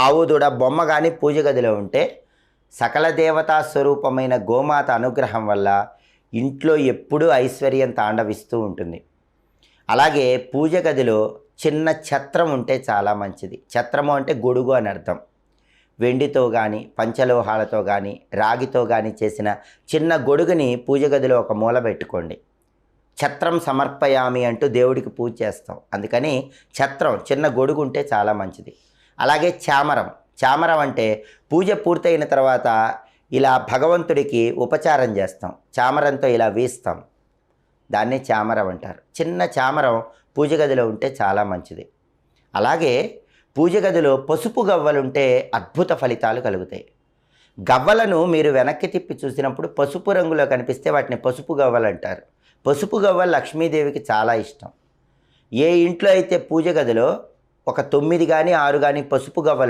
ఆవు దూడ బొమ్మ కానీ పూజ గదిలో ఉంటే సకల దేవతా స్వరూపమైన గోమాత అనుగ్రహం వల్ల ఇంట్లో ఎప్పుడూ ఐశ్వర్యం తాండవిస్తూ ఉంటుంది. అలాగే పూజ గదిలో చిన్న ఛత్రం ఉంటే చాలా మంచిది. ఛత్రము అంటే గొడుగు అని అర్థం. వెండితో కానీ పంచలోహాలతో కానీ రాగితో కానీ చేసిన చిన్న గొడుగుని పూజ గదిలో ఒక మూల పెట్టుకోండి. ఛత్రం సమర్పయామి అంటూ దేవుడికి పూజ చేస్తాం. అందుకని ఛత్రం చిన్న గొడుగు ఉంటే చాలా మంచిది. అలాగే చామరం అంటే పూజ పూర్తయిన తర్వాత ఇలా భగవంతుడికి ఉపచారం చేస్తాం. చామరంతో ఇలా వీస్తాం. దాన్ని చామరం అంటారు. చిన్న చామరం పూజ గదిలో ఉంటే చాలా మంచిది. అలాగే పూజ గదిలో పసుపు గవ్వలుంటే అద్భుత ఫలితాలు కలుగుతాయి. గవ్వలను మీరు వెనక్కి తిప్పి చూసినప్పుడు పసుపు రంగులో కనిపిస్తే వాటిని పసుపు గవ్వలు అంటారు. పసుపు గవ్వలు లక్ష్మీదేవికి చాలా ఇష్టం. ఏ ఇంట్లో అయితే పూజ గదిలో ఒక 9 కానీ 6 కానీ పసుపు గవ్వలు